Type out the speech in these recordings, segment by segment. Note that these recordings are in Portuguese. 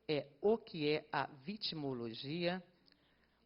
é o que é a vitimologia.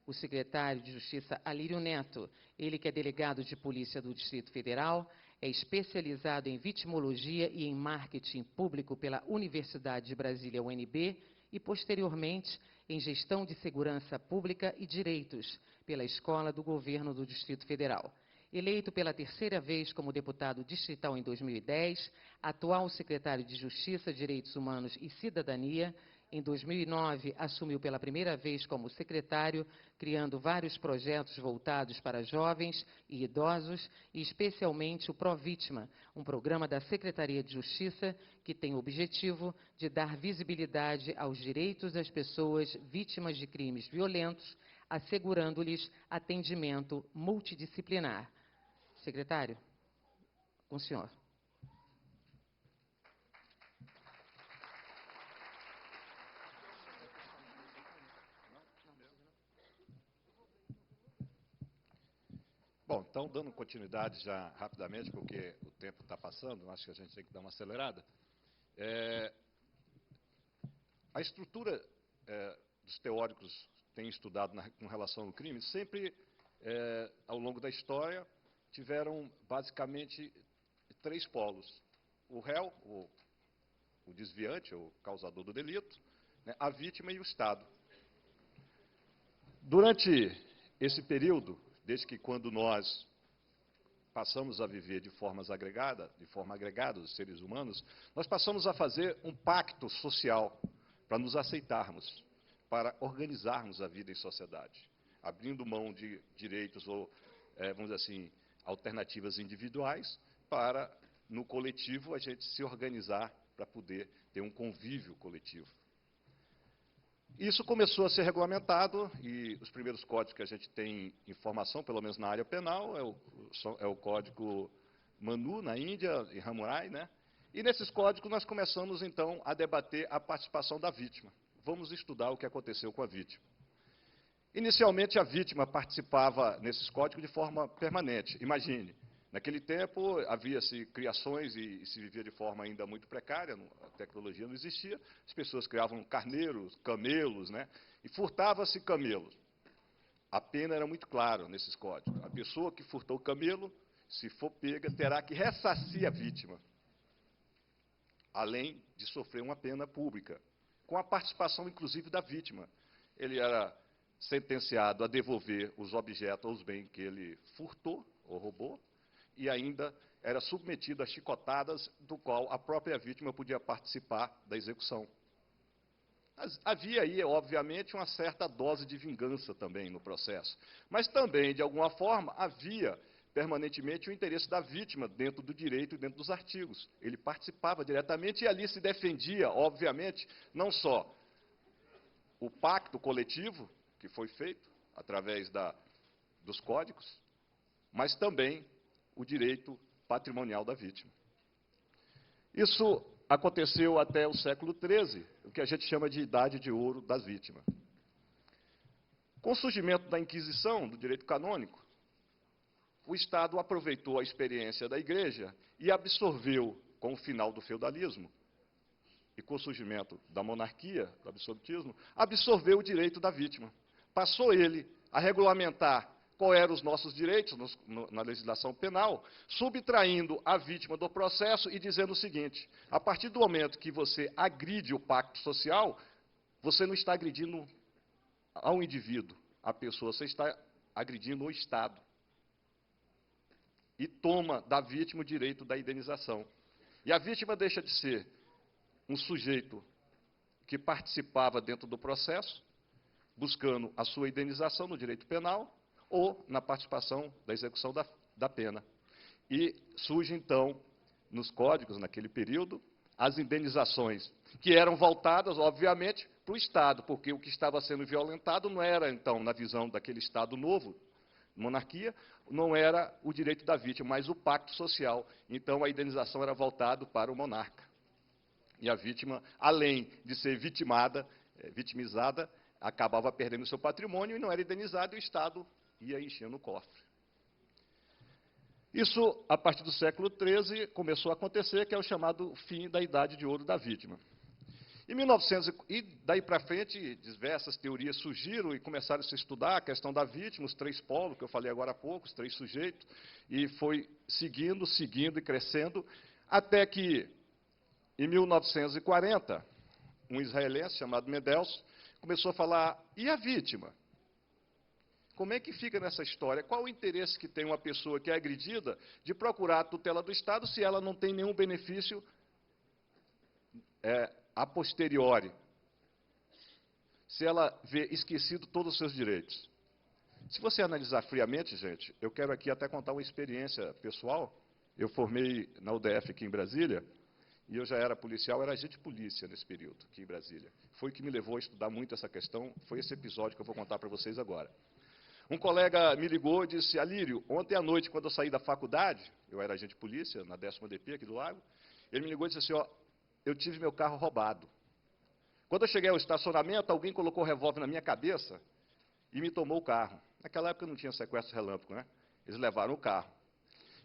O secretário de Justiça, Alírio Neto, ele que é delegado de Polícia do Distrito Federal, é especializado em vitimologia e em marketing público pela Universidade de Brasília, UNB, e, posteriormente, em gestão de segurança pública e direitos pela Escola do Governo do Distrito Federal. Eleito pela terceira vez como deputado distrital em 2010, atual secretário de Justiça, Direitos Humanos e Cidadania, em 2009, assumiu pela primeira vez como secretário, criando vários projetos voltados para jovens e idosos, e especialmente o Provítima, um programa da Secretaria de Justiça que tem o objetivo de dar visibilidade aos direitos das pessoas vítimas de crimes violentos, assegurando-lhes atendimento multidisciplinar. Secretário, com o senhor. Bom, então, dando continuidade já rapidamente, porque o tempo está passando, acho que a gente tem que dar uma acelerada. A estrutura dos teóricos têm estudado com relação ao crime, sempre, ao longo da história, tiveram basicamente três polos. O réu, o desviante, o causador do delito, né, a vítima e o Estado. Durante esse período, desde que quando nós passamos a viver de forma agregada, os seres humanos, nós passamos a fazer um pacto social para nos aceitarmos, para organizarmos a vida em sociedade, abrindo mão de direitos ou, vamos dizer assim, alternativas individuais, para, no coletivo, a gente se organizar para poder ter um convívio coletivo. Isso começou a ser regulamentado, e os primeiros códigos que a gente tem informação, pelo menos na área penal, é o Código Manu, na Índia, em Ramurai, né? E nesses códigos nós começamos, então, a debater a participação da vítima. Vamos estudar o que aconteceu com a vítima. Inicialmente, a vítima participava nesses códigos de forma permanente. Imagine, naquele tempo havia-se criações e se vivia de forma ainda muito precária, a tecnologia não existia, as pessoas criavam carneiros, camelos, né? E furtava-se camelos. A pena era muito clara nesses códigos. A pessoa que furtou o camelo, se for pega, terá que ressarcir a vítima, além de sofrer uma pena pública, com a participação, inclusive, da vítima. Ele era sentenciado a devolver os objetos ou os bens que ele furtou ou roubou, e ainda era submetido a chicotadas, do qual a própria vítima podia participar da execução. Havia aí, obviamente, uma certa dose de vingança também no processo, mas também, de alguma forma, havia permanentemente o interesse da vítima dentro do direito e dentro dos artigos. Ele participava diretamente e ali se defendia, obviamente, não só o pacto coletivo que foi feito através dos códigos, mas também o direito patrimonial da vítima. Isso aconteceu até o século XIII, o que a gente chama de Idade de Ouro das Vítimas. Com o surgimento da Inquisição, do direito canônico, o Estado aproveitou a experiência da Igreja e absorveu, com o final do feudalismo, e com o surgimento da monarquia, do absolutismo, absorveu o direito da vítima. Passou ele a regulamentar quais eram os nossos direitos na legislação penal, subtraindo a vítima do processo e dizendo o seguinte: a partir do momento que você agride o pacto social, você não está agredindo ao indivíduo, a pessoa, você está agredindo o Estado. E toma da vítima o direito da indenização. E a vítima deixa de ser um sujeito que participava dentro do processo, buscando a sua indenização no direito penal ou na participação da execução da pena. E surge, então, nos códigos, naquele período, as indenizações, que eram voltadas, obviamente, para o Estado, porque o que estava sendo violentado não era, então, na visão daquele Estado novo, monarquia, não era o direito da vítima, mas o pacto social. Então, a indenização era voltada para o monarca. E a vítima, além de ser vitimizada, acabava perdendo seu patrimônio e não era indenizada, e o Estado ia enchendo o cofre. Isso, a partir do século XIII, começou a acontecer, que é o chamado fim da Idade de Ouro da vítima. Em 1900, e daí para frente, diversas teorias surgiram e começaram a se estudar a questão da vítima, os 3 polos, que eu falei agora há pouco, os 3 sujeitos, e foi seguindo e crescendo, até que, em 1940, um israelense chamado Mendelssohn começou a falar, e a vítima? Como é que fica nessa história? Qual o interesse que tem uma pessoa que é agredida de procurar a tutela do Estado se ela não tem nenhum benefício a posteriori? Se ela vê esquecido todos os seus direitos. Se você analisar friamente, gente, eu quero aqui até contar uma experiência pessoal. Eu formei na UDF aqui em Brasília, e eu já era policial, era agente de polícia nesse período, aqui em Brasília. Foi o que me levou a estudar muito essa questão, foi esse episódio que eu vou contar para vocês agora. Um colega me ligou e disse, Alírio, ontem à noite, quando eu saí da faculdade, eu era agente de polícia, na 10ª DP aqui do Lago, ele me ligou e disse assim, ó, eu tive meu carro roubado. Quando eu cheguei ao estacionamento, alguém colocou o revólver na minha cabeça e me tomou o carro. Naquela época não tinha sequestro relâmpago, né? Eles levaram o carro.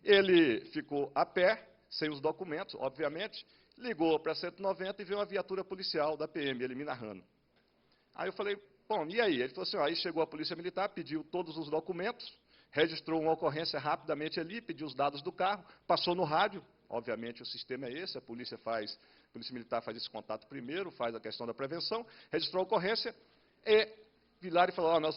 Ele ficou a pé, sem os documentos, obviamente, ligou para 190 e veio uma viatura policial da PM, ele me narrando. Aí eu falei, bom, e aí? Ele falou assim, ó, aí chegou a polícia militar, pediu todos os documentos, registrou uma ocorrência rapidamente ali, pediu os dados do carro, passou no rádio, obviamente o sistema é esse, a polícia militar faz esse contato primeiro, faz a questão da prevenção, registrou a ocorrência e viraram e falaram,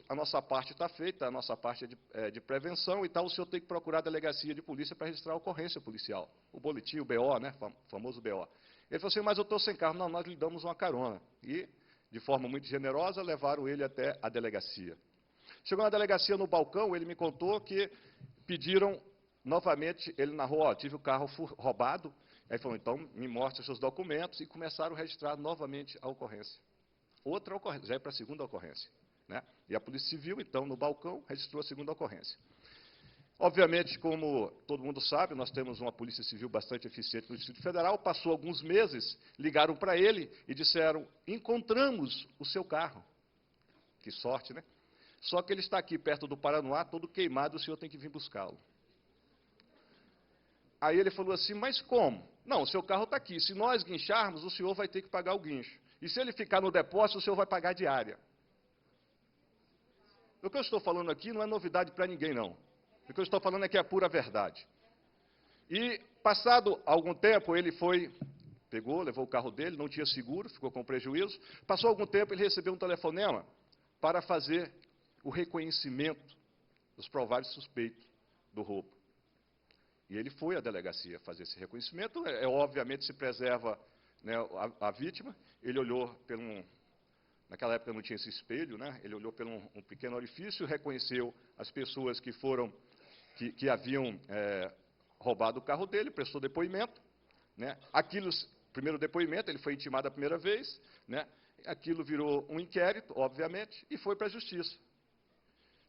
a nossa parte está feita, a nossa parte é de prevenção e tal, o senhor tem que procurar a delegacia de polícia para registrar a ocorrência policial, o boletim, o BO, né, famoso BO. Ele falou assim, mas eu estou sem carro. Não, nós lhe damos uma carona. E, de forma muito generosa, levaram ele até a delegacia. Chegou na delegacia, no balcão, ele me contou que pediram novamente, ele narrou, ó, tive o carro roubado, aí falou, então me mostre os seus documentos, e começaram a registrar novamente a ocorrência. Outra ocorrência, já é para a segunda ocorrência. Né? E a Polícia Civil, então, no balcão, registrou a segunda ocorrência. Obviamente, como todo mundo sabe, nós temos uma Polícia Civil bastante eficiente no Distrito Federal, passou alguns meses, ligaram para ele e disseram, encontramos o seu carro. Que sorte, né? Só que ele está aqui perto do Paranoá, todo queimado, o senhor tem que vir buscá-lo. Aí ele falou assim, mas como? Não, o seu carro está aqui, se nós guincharmos, o senhor vai ter que pagar o guincho. E se ele ficar no depósito, o senhor vai pagar a diária. O que eu estou falando aqui não é novidade para ninguém, não. O que eu estou falando é que é a pura verdade. E, passado algum tempo, ele pegou, levou o carro dele, não tinha seguro, ficou com prejuízo. Passou algum tempo, ele recebeu um telefonema para fazer o reconhecimento dos prováveis suspeitos do roubo. E ele foi à delegacia fazer esse reconhecimento. Obviamente, se preserva, né, a vítima. Ele olhou naquela época não tinha esse espelho, né? Ele olhou por um pequeno orifício, reconheceu as pessoas que haviam roubado o carro dele, prestou depoimento. Né? Primeiro depoimento, ele foi intimado a primeira vez, né? Aquilo virou um inquérito, obviamente, e foi para a Justiça.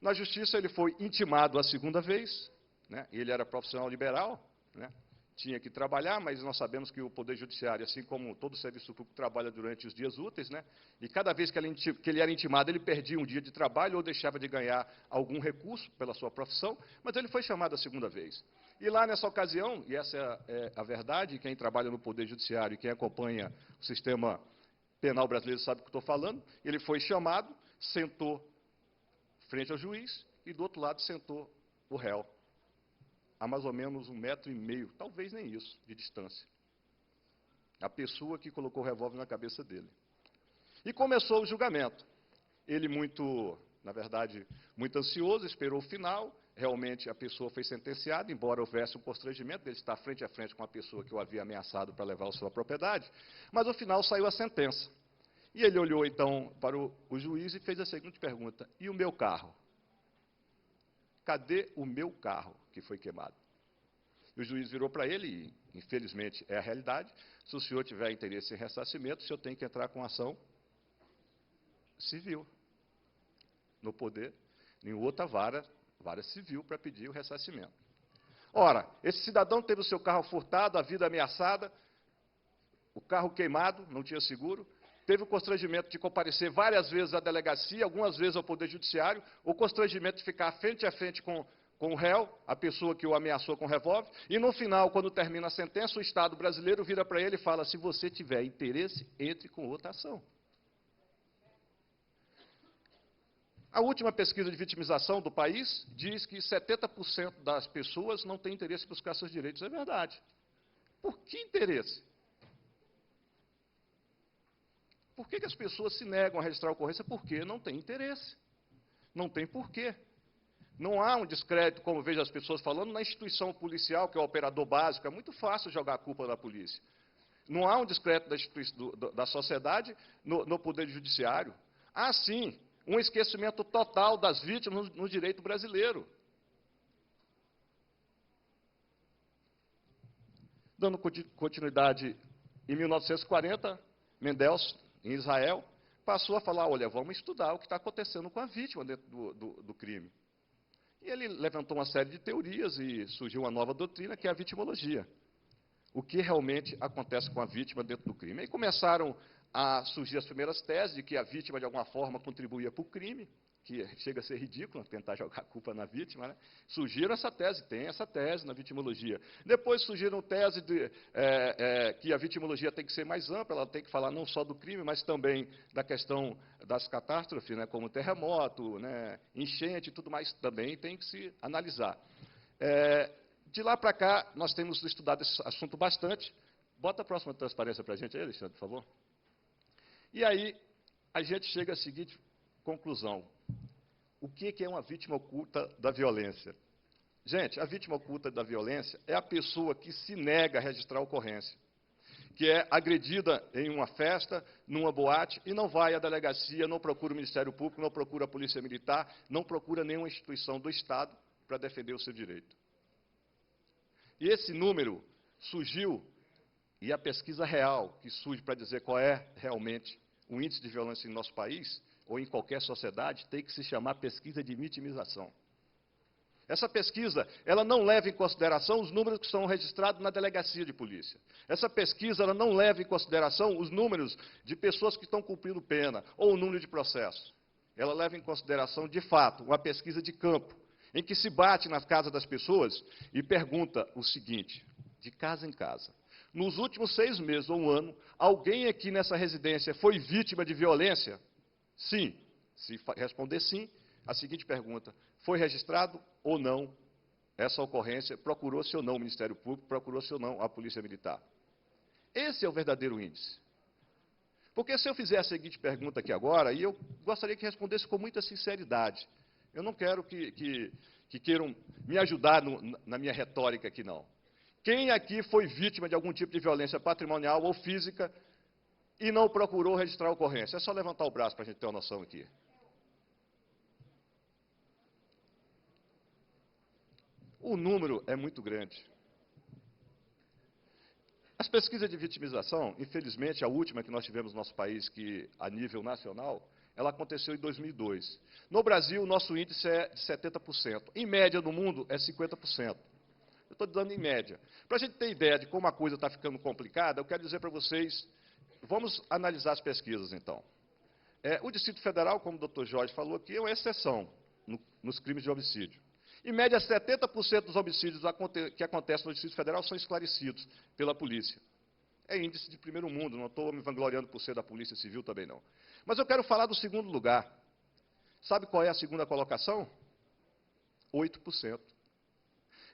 Na Justiça, ele foi intimado a segunda vez, né? Ele era profissional liberal, né? Tinha que trabalhar, mas nós sabemos que o Poder Judiciário, assim como todo serviço público, trabalha durante os dias úteis, né? E cada vez que ele era intimado, ele perdia um dia de trabalho ou deixava de ganhar algum recurso pela sua profissão, mas ele foi chamado a segunda vez. E lá, nessa ocasião, e essa é a verdade, quem trabalha no Poder Judiciário e quem acompanha o sistema penal brasileiro sabe o que estou falando, ele foi chamado, sentou frente ao juiz e, do outro lado, sentou o réu, a mais ou menos 1,5 metro, talvez nem isso, de distância. A pessoa que colocou o revólver na cabeça dele. E começou o julgamento. Ele na verdade, muito ansioso, esperou o final. Realmente, a pessoa foi sentenciada, embora houvesse um constrangimento dele estar frente a frente com a pessoa que o havia ameaçado para levar a sua propriedade. Mas, no final, saiu a sentença. E ele olhou, então, para o juiz e fez a seguinte pergunta, e o meu carro? Cadê o meu carro que foi queimado? E o juiz virou para ele, e infelizmente é a realidade, se o senhor tiver interesse em ressarcimento, o senhor tem que entrar com ação civil, no poder, em outra vara civil, para pedir o ressarcimento. Ora, esse cidadão teve o seu carro furtado, a vida ameaçada, o carro queimado, não tinha seguro, teve o constrangimento de comparecer várias vezes à delegacia, algumas vezes ao Poder Judiciário, o constrangimento de ficar frente a frente com com o réu, a pessoa que o ameaçou com revólver, e no final, quando termina a sentença, o Estado brasileiro vira para ele e fala: se você tiver interesse, entre com outra ação. A última pesquisa de vitimização do país diz que 70% das pessoas não têm interesse em buscar seus direitos. É verdade. Por que interesse? Por que as pessoas se negam a registrar a ocorrência? Porque não tem interesse. Não tem porquê. Não há um descrédito, como vejo as pessoas falando, na instituição policial, que é o operador básico. É muito fácil jogar a culpa na polícia. Não há um descrédito da sociedade no poder judiciário. Há, sim, um esquecimento total das vítimas no direito brasileiro. Dando continuidade, em 1940, Mendelssohn, em Israel, passou a falar: olha, vamos estudar o que está acontecendo com a vítima dentro do crime. E ele levantou uma série de teorias e surgiu uma nova doutrina, que é a vitimologia. O que realmente acontece com a vítima dentro do crime. Aí começaram a surgir as primeiras teses de que a vítima, de alguma forma, contribuía para o crime, que chega a ser ridículo tentar jogar a culpa na vítima, né? Surgiram essa tese, tem essa tese na vitimologia. Depois surgiram teses que a vitimologia tem que ser mais ampla, ela tem que falar não só do crime, mas também da questão das catástrofes, né, como terremoto, né, enchente e tudo mais, também tem que se analisar. De lá para cá, nós temos estudado esse assunto bastante. Bota a próxima transparência para a gente aí, Alexandre, por favor. E aí, a gente chega à seguinte conclusão. O que é uma vítima oculta da violência? Gente, a vítima oculta da violência é a pessoa que se nega a registrar a ocorrência, que é agredida em uma festa, numa boate, e não vai à delegacia, não procura o Ministério Público, não procura a Polícia Militar, não procura nenhuma instituição do Estado para defender o seu direito. E esse número surgiu, e a pesquisa real que surge para dizer qual é realmente o índice de violência em nosso país, ou em qualquer sociedade, tem que se chamar pesquisa de vitimização. Essa pesquisa, ela não leva em consideração os números que são registrados na delegacia de polícia. Essa pesquisa, ela não leva em consideração os números de pessoas que estão cumprindo pena, ou o número de processos. Ela leva em consideração, de fato, uma pesquisa de campo, em que se bate nas casas das pessoas e pergunta o seguinte, de casa em casa: nos últimos 6 meses ou 1 ano, alguém aqui nessa residência foi vítima de violência? Sim. Se responder sim, a seguinte pergunta: foi registrado ou não essa ocorrência? Procurou-se ou não o Ministério Público? Procurou-se ou não a Polícia Militar? Esse é o verdadeiro índice. Porque se eu fizer a seguinte pergunta aqui agora, e eu gostaria que respondesse com muita sinceridade, eu não quero que queiram me ajudar na minha retórica aqui, não. Quem aqui foi vítima de algum tipo de violência patrimonial ou física e não procurou registrar a ocorrência? É só levantar o braço para a gente ter uma noção aqui. O número é muito grande. As pesquisas de vitimização, infelizmente, a última que nós tivemos no nosso país, que a nível nacional, ela aconteceu em 2002. No Brasil, o nosso índice é de 70%. Em média, no mundo, é 50%. Eu estou dando em média. Para a gente ter ideia de como a coisa está ficando complicada, eu quero dizer para vocês, vamos analisar as pesquisas, então. O Distrito Federal, como o doutor Jorge falou aqui, é uma exceção nos crimes de homicídio. Em média, 70% dos homicídios que acontecem no Distrito Federal são esclarecidos pela polícia. É índice de primeiro mundo, não estou me vangloriando por ser da Polícia Civil também não. Mas eu quero falar do segundo lugar. Sabe qual é a segunda colocação? 8%.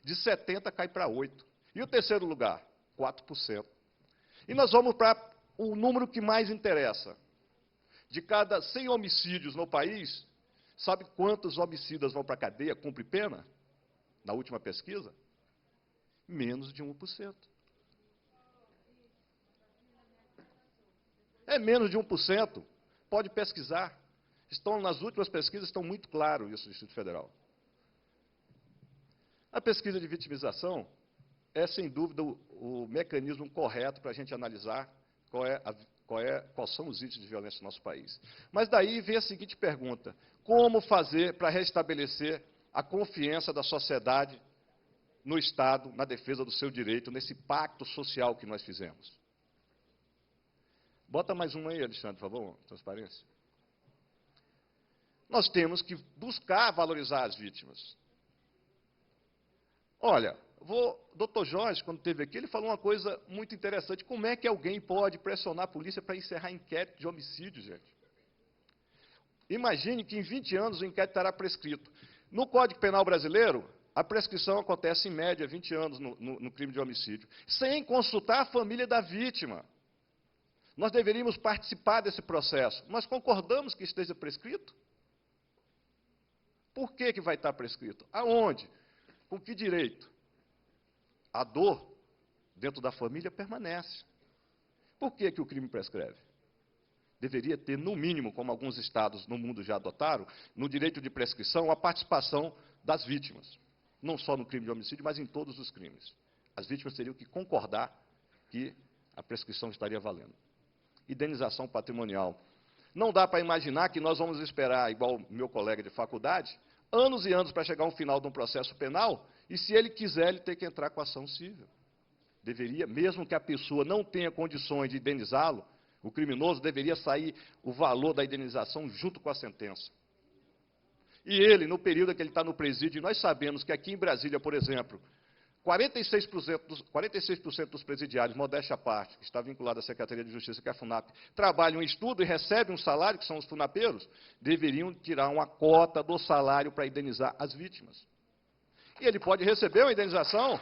De 70% cai para 8%. E o terceiro lugar? 4%. E nós vamos para o número que mais interessa. De cada 100 homicídios no país, sabe quantos homicidas vão para a cadeia, cumpre pena? Na última pesquisa? Menos de 1%. É menos de 1%. Pode pesquisar. Nas últimas pesquisas, estão muito claro isso no Distrito Federal. A pesquisa de vitimização é, sem dúvida, o mecanismo correto para a gente analisar quais são os índices de violência no nosso país. Mas daí vem a seguinte pergunta: como fazer para restabelecer a confiança da sociedade no Estado, na defesa do seu direito, nesse pacto social que nós fizemos? Bota mais uma aí, Alexandre, por favor, transparência. Nós temos que buscar valorizar as vítimas. Olha, Dr. Jorge, quando esteve aqui, ele falou uma coisa muito interessante. Como é que alguém pode pressionar a polícia para encerrar inquérito de homicídio, gente? Imagine que em 20 anos o inquérito estará prescrito. No Código Penal brasileiro, a prescrição acontece em média 20 anos no crime de homicídio, sem consultar a família da vítima. Nós deveríamos participar desse processo. Nós concordamos que esteja prescrito? Por que vai estar prescrito? Aonde? Com que direito? A dor dentro da família permanece. Por que o crime prescreve? Deveria ter, no mínimo, como alguns estados no mundo já adotaram, no direito de prescrição, a participação das vítimas. Não só no crime de homicídio, mas em todos os crimes. As vítimas teriam que concordar que a prescrição estaria valendo. Indenização patrimonial. Não dá para imaginar que nós vamos esperar, igual meu colega de faculdade, anos e anos para chegar ao final de um processo penal, e se ele quiser, ele tem que entrar com ação civil. Deveria, mesmo que a pessoa não tenha condições de indenizá-lo, o criminoso deveria sair o valor da indenização junto com a sentença. E ele, no período que ele está no presídio, nós sabemos que aqui em Brasília, por exemplo, 46% dos presidiários, modéstia à parte, que está vinculado à Secretaria de Justiça, que é a FUNAP, trabalham, estudam e recebem um salário, que são os funapeiros, deveriam tirar uma cota do salário para indenizar as vítimas. E ele pode receber uma indenização.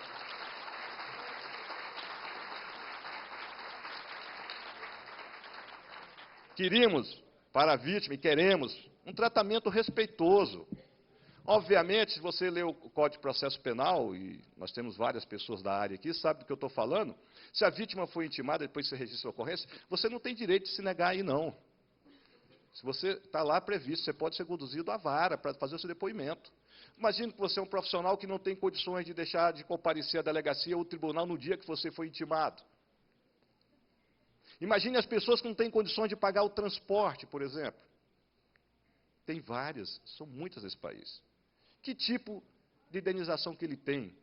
Queríamos, para a vítima, e queremos, um tratamento respeitoso. Obviamente, se você lê o Código de Processo Penal, e nós temos várias pessoas da área aqui, sabe do que eu estou falando? Se a vítima foi intimada, depois você registra a ocorrência, você não tem direito de se negar aí, não. Se você está lá previsto, você pode ser conduzido à vara para fazer o seu depoimento. Imagine que você é um profissional que não tem condições de deixar de comparecer à delegacia ou ao tribunal no dia que você foi intimado. Imagine as pessoas que não têm condições de pagar o transporte, por exemplo. Tem várias, são muitas nesse país. Que tipo de indenização que ele tem?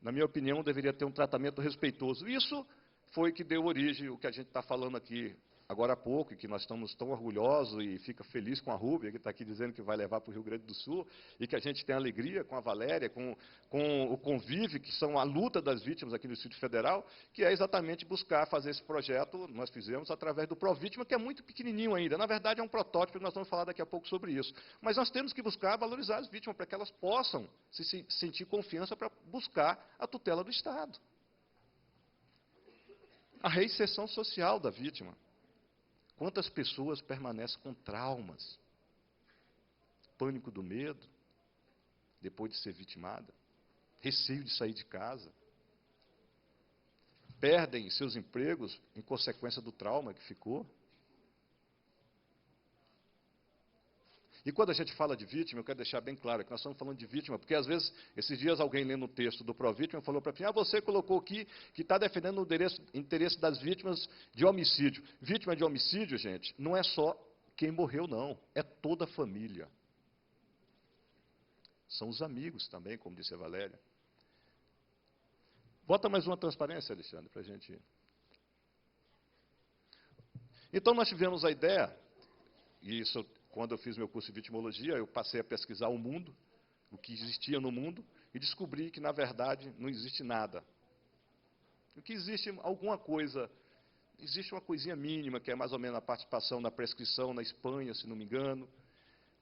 Na minha opinião, deveria ter um tratamento respeitoso. Isso foi que deu origem ao que a gente está falando aqui agora há pouco, e que nós estamos tão orgulhosos e fica feliz com a Rúbia, que está aqui dizendo que vai levar para o Rio Grande do Sul, e que a gente tem alegria com a Valéria, com o Convive, que são a luta das vítimas aqui no Distrito Federal, que é exatamente buscar fazer esse projeto, nós fizemos através do Provítima, que é muito pequenininho ainda. Na verdade, é um protótipo, e nós vamos falar daqui a pouco sobre isso. Mas nós temos que buscar valorizar as vítimas, para que elas possam se sentir confiança para buscar a tutela do Estado. A reinserção social da vítima. Quantas pessoas permanecem com traumas? Pânico do medo, depois de ser vitimada, receio de sair de casa, perdem seus empregos em consequência do trauma que ficou. E quando a gente fala de vítima, eu quero deixar bem claro que nós estamos falando de vítima, porque às vezes, esses dias alguém lendo o texto do Provítima falou para mim, você colocou aqui que está defendendo o interesse das vítimas de homicídio. Vítima de homicídio, gente, não é só quem morreu, não, é toda a família. São os amigos também, como disse a Valéria. Bota mais uma transparência, Alexandre, para a gente ir. Então, nós tivemos a ideia, e isso, quando eu fiz meu curso de vitimologia, eu passei a pesquisar o mundo, o que existia no mundo, e descobri que, na verdade, não existe nada. O que existe alguma coisa, existe uma coisinha mínima, que é mais ou menos a participação na prescrição na Espanha, se não me engano.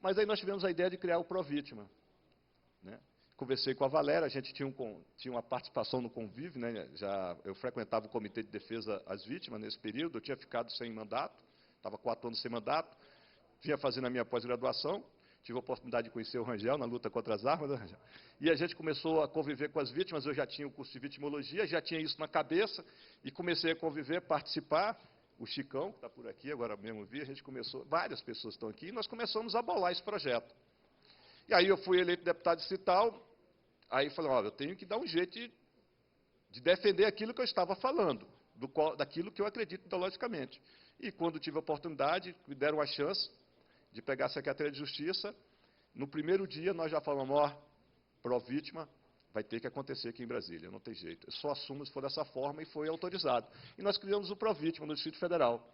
Mas aí nós tivemos a ideia de criar o Provítima, né? Conversei com a Valéria, a gente tinha uma participação no Convive, né? Eu frequentava o Comitê de Defesa às Vítimas nesse período, eu tinha ficado sem mandato, estava 4 anos sem mandato, vinha fazendo a minha pós-graduação, tive a oportunidade de conhecer o Rangel na luta contra as armas, né, e a gente começou a conviver com as vítimas, eu já tinha o curso de vitimologia, já tinha isso na cabeça, e comecei a conviver, participar. O Chicão, que está por aqui, agora mesmo vi, a gente começou, várias pessoas estão aqui, e nós começamos a bolar esse projeto. E aí eu fui eleito deputado distrital, aí falei, eu tenho que dar um jeito de defender aquilo que eu estava falando, daquilo que eu acredito ideologicamente. E quando tive a oportunidade, me deram a chance de pegar a Secretaria de Justiça, no primeiro dia nós já falamos, Provítima vai ter que acontecer aqui em Brasília, não tem jeito. Eu só assumo se for dessa forma, e foi autorizado. E nós criamos o Provítima no Distrito Federal.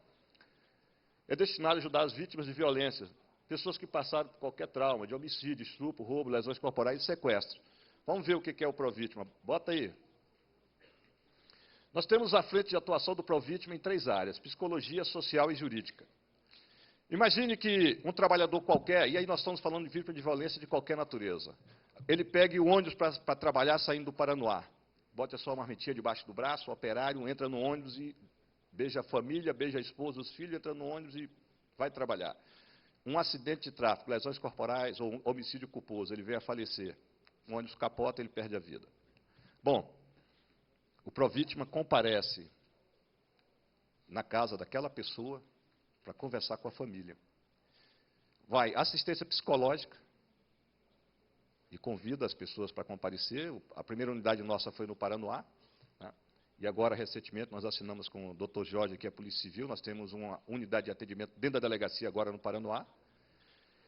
É destinado a ajudar as vítimas de violência pessoas que passaram por qualquer trauma, de homicídio, estupro, roubo, lesões corporais e sequestro. Vamos ver o que é o Provítima. Bota aí. Nós temos a frente de atuação do Provítima em 3 áreas: psicologia, social e jurídica. Imagine que um trabalhador qualquer, e aí nós estamos falando de vítima de violência de qualquer natureza, ele pegue o ônibus para trabalhar saindo do Paranoá. Bote a sua marmitinha debaixo do braço, o operário entra no ônibus e beija a família, beija a esposa, os filhos, entra no ônibus e vai trabalhar. Um acidente de tráfego, lesões corporais ou um homicídio culposo, ele vem a falecer. O ônibus capota, ele perde a vida. Bom, o Provítima comparece na casa daquela pessoa para conversar com a família. Vai assistência psicológica e convida as pessoas para comparecer. A primeira unidade nossa foi no Paranoá, né? E agora, recentemente, nós assinamos com o Dr. Jorge, que é Polícia Civil, nós temos uma unidade de atendimento dentro da delegacia agora no Paranoá.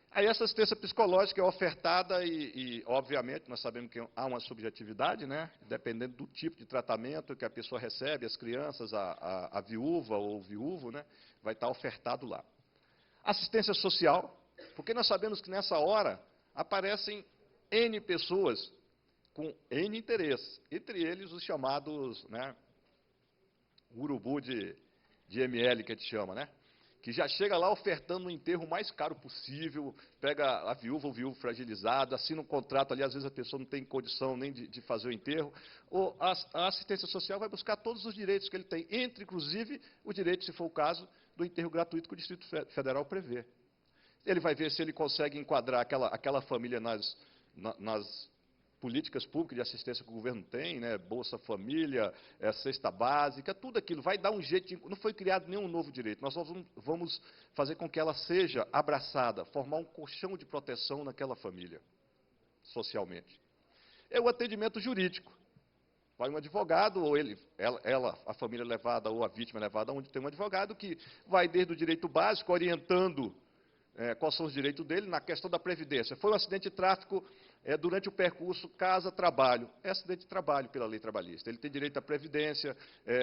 Aí essa assistência psicológica é ofertada e, obviamente, nós sabemos que há uma subjetividade, né? Dependendo do tipo de tratamento que a pessoa recebe, as crianças, a viúva ou o viúvo, né? Vai estar ofertado lá. Assistência social, porque nós sabemos que nessa hora aparecem N pessoas com N interesses, entre eles os chamados, né, urubu de ML, que a gente chama, né? Que já chega lá ofertando um enterro mais caro possível, pega a viúva ou o viúvo fragilizado, assina um contrato ali, às vezes a pessoa não tem condição nem de fazer o enterro, ou a assistência social vai buscar todos os direitos que ele tem, entre, inclusive, o direito, se for o caso, do enterro gratuito que o Distrito Federal prevê. Ele vai ver se ele consegue enquadrar aquela família nas políticas públicas de assistência que o governo tem, né, Bolsa Família, cesta básica, tudo aquilo, vai dar um jeito, não foi criado nenhum novo direito, nós vamos fazer com que ela seja abraçada, formar um colchão de proteção naquela família, socialmente. É o atendimento jurídico. Vai um advogado, ou a família levada, ou a vítima levada, onde tem um advogado que vai desde o direito básico, orientando quais são os direitos dele na questão da previdência. Foi um acidente de tráfico durante o percurso casa-trabalho. É acidente de trabalho pela lei trabalhista. Ele tem direito à previdência,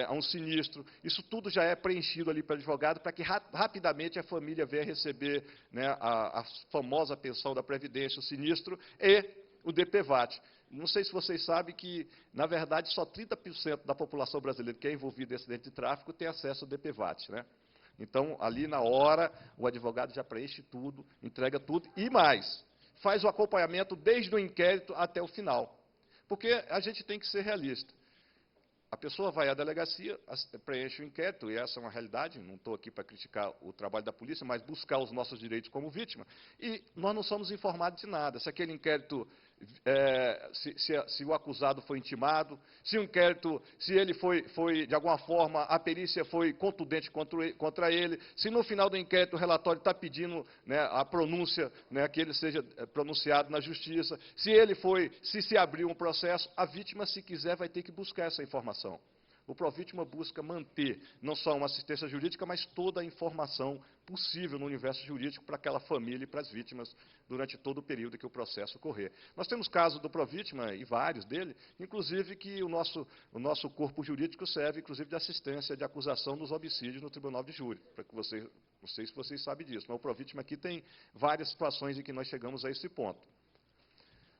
a um sinistro. Isso tudo já é preenchido ali pelo advogado para que rapidamente a família venha receber, né, a famosa pensão da previdência, o sinistro e o DPVAT. Não sei se vocês sabem que, na verdade, só 30% da população brasileira que é envolvida em acidente de tráfico tem acesso ao DPVAT, né? Então, ali na hora, o advogado já preenche tudo, entrega tudo, e mais, faz o acompanhamento desde o inquérito até o final. Porque a gente tem que ser realista. A pessoa vai à delegacia, preenche o inquérito, e essa é uma realidade, não estou aqui para criticar o trabalho da polícia, mas buscar os nossos direitos como vítima, e nós não somos informados de nada. Se aquele inquérito, se o acusado foi intimado, se o inquérito, se ele foi, de alguma forma, a perícia foi contundente contra ele, se no final do inquérito o relatório está pedindo, né, a pronúncia, né, que ele seja pronunciado na justiça, se abriu um processo, a vítima, se quiser, vai ter que buscar essa informação. O Provítima busca manter não só uma assistência jurídica, mas toda a informação possível no universo jurídico para aquela família e para as vítimas durante todo o período que o processo ocorrer. Nós temos casos do Provítima, e vários dele, inclusive que o nosso corpo jurídico serve, inclusive, de assistência de acusação dos homicídios no Tribunal de Júri, para que vocês, não sei se vocês sabem disso, mas o Provítima aqui tem várias situações em que nós chegamos a esse ponto.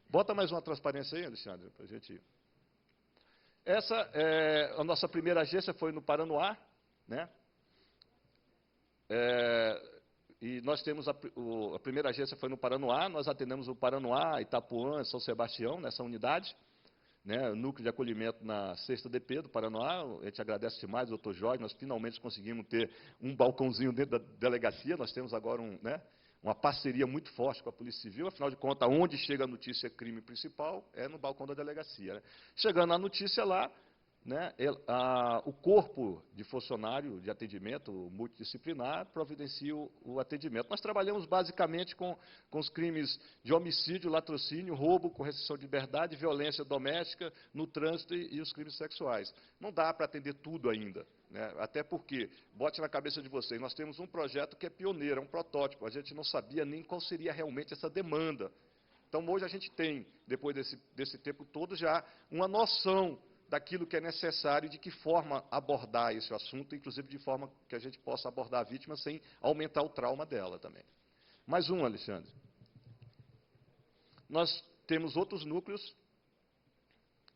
Bota mais uma transparência aí, Alexandre, para a gente ir. A nossa primeira agência foi no Paranoá, né? E nós temos a primeira agência foi no Paranoá, nós atendemos o Paranoá, Itapuã, São Sebastião, nessa unidade, né? O núcleo de acolhimento na 6ª DP do Paranoá. A gente agradece demais, doutor Jorge, nós finalmente conseguimos ter um balcãozinho dentro da delegacia, nós temos agora uma parceria muito forte com a Polícia Civil, afinal de contas, onde chega a notícia crime principal é no balcão da delegacia, né? Chegando a notícia lá, né, o corpo de funcionário de atendimento multidisciplinar providencia o atendimento. Nós trabalhamos basicamente com os crimes de homicídio, latrocínio, roubo com restrição de liberdade, violência doméstica no trânsito e os crimes sexuais. Não dá para atender tudo ainda, né? Até porque, bote na cabeça de vocês, nós temos um projeto que é pioneiro, é um protótipo, a gente não sabia nem qual seria realmente essa demanda. Então, hoje a gente tem, depois desse tempo todo, já uma noção daquilo que é necessário e de que forma abordar esse assunto, inclusive de forma que a gente possa abordar a vítima sem aumentar o trauma dela também. Mais um, Alexandre. Nós temos outros núcleos.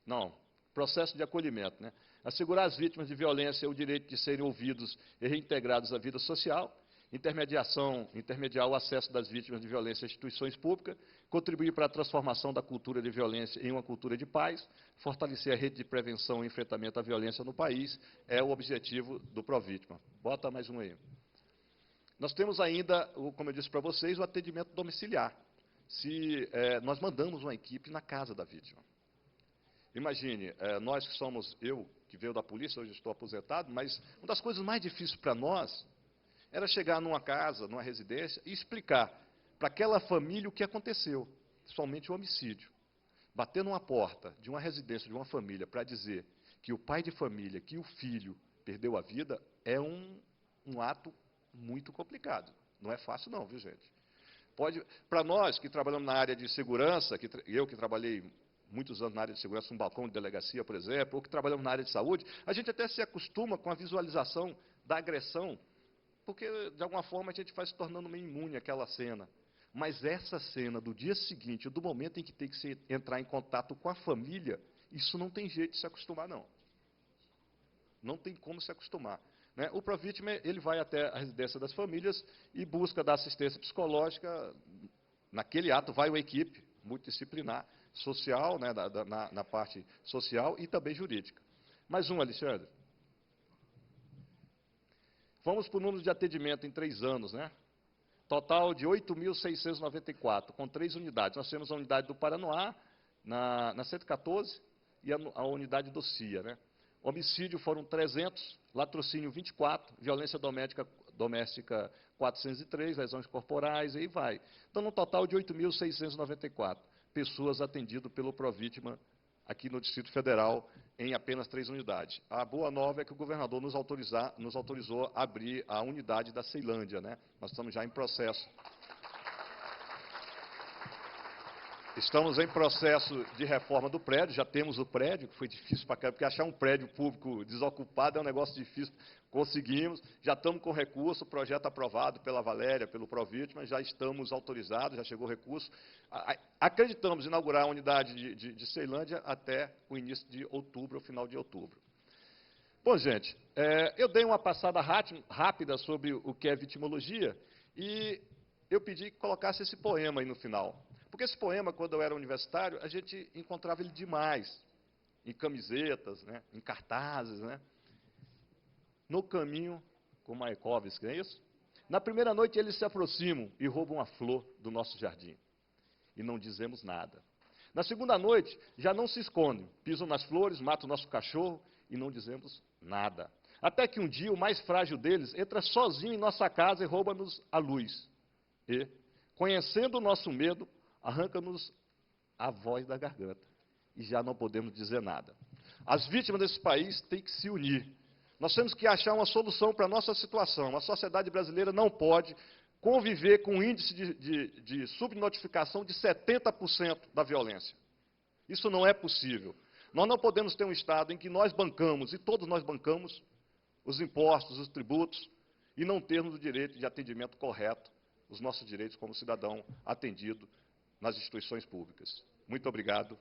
Não, processo de acolhimento, né? Assegurar às vítimas de violência o direito de serem ouvidos e reintegrados à vida social, intermediar o acesso das vítimas de violência a instituições públicas, contribuir para a transformação da cultura de violência em uma cultura de paz, fortalecer a rede de prevenção e enfrentamento à violência no país, é o objetivo do Provítima. Bota mais um aí. Nós temos ainda, como eu disse para vocês, o atendimento domiciliar. Nós mandamos uma equipe na casa da vítima. Imagine, nós que somos, eu que veio da polícia, hoje estou aposentado, mas uma das coisas mais difíceis para nós era chegar numa casa, numa residência, e explicar para aquela família o que aconteceu, somente o homicídio. Bater numa porta de uma residência, de uma família, para dizer que o pai de família, que o filho perdeu a vida, é um ato muito complicado. Não é fácil não, viu, gente? Para nós que trabalhamos na área de segurança, eu que trabalhei muitos anos na área de segurança, um balcão de delegacia, por exemplo, ou que trabalhamos na área de saúde, a gente até se acostuma com a visualização da agressão, porque, de alguma forma, a gente vai se tornando meio imune àquela cena. Mas essa cena do dia seguinte, do momento em que tem que entrar em contato com a família, isso não tem jeito de se acostumar, não. Não tem como se acostumar. Né? O Provítima, ele vai até a residência das famílias e busca dar assistência psicológica. Naquele ato vai uma equipe multidisciplinar, social, né, na parte social e também jurídica. Mais um, Alexandre. Vamos para o número de atendimento em 3 anos, né? Total de 8.694, com 3 unidades. Nós temos a unidade do Paranoá, na 114, e a unidade do CIA, né? Homicídio foram 300, latrocínio 24, violência doméstica 403, lesões corporais, e aí vai. Então, um total de 8.694 pessoas atendidas pelo Provítima aqui no Distrito Federal, em apenas 3 unidades. A boa nova é que o governador nos autorizou a abrir a unidade da Ceilândia, né? Nós estamos já em processo. Estamos em processo de reforma do prédio, já temos o prédio, que foi difícil para cá, porque achar um prédio público desocupado é um negócio difícil. Conseguimos, já estamos com recurso, o projeto aprovado pela Valéria, pelo Provítima, já estamos autorizados, já chegou o recurso. Acreditamos inaugurar a unidade de Ceilândia até o início de outubro, ou final de outubro. Bom, gente, eu dei uma passada rápida sobre o que é vitimologia e eu pedi que colocasse esse poema aí no final. Porque esse poema, quando eu era universitário, a gente encontrava ele demais, em camisetas, né, em cartazes, né? No caminho com Mayakovsky, não é isso? Na primeira noite eles se aproximam e roubam a flor do nosso jardim. E não dizemos nada. Na segunda noite, já não se escondem, pisam nas flores, matam o nosso cachorro e não dizemos nada. Até que um dia o mais frágil deles entra sozinho em nossa casa e rouba-nos a luz. E, conhecendo o nosso medo, arranca-nos a voz da garganta. E já não podemos dizer nada. As vítimas desse país têm que se unir. Nós temos que achar uma solução para a nossa situação. A sociedade brasileira não pode conviver com um índice de subnotificação de 70% da violência. Isso não é possível. Nós não podemos ter um Estado em que nós bancamos, e todos nós bancamos, os impostos, os tributos, e não termos o direito de atendimento correto, os nossos direitos como cidadão atendido nas instituições públicas. Muito obrigado.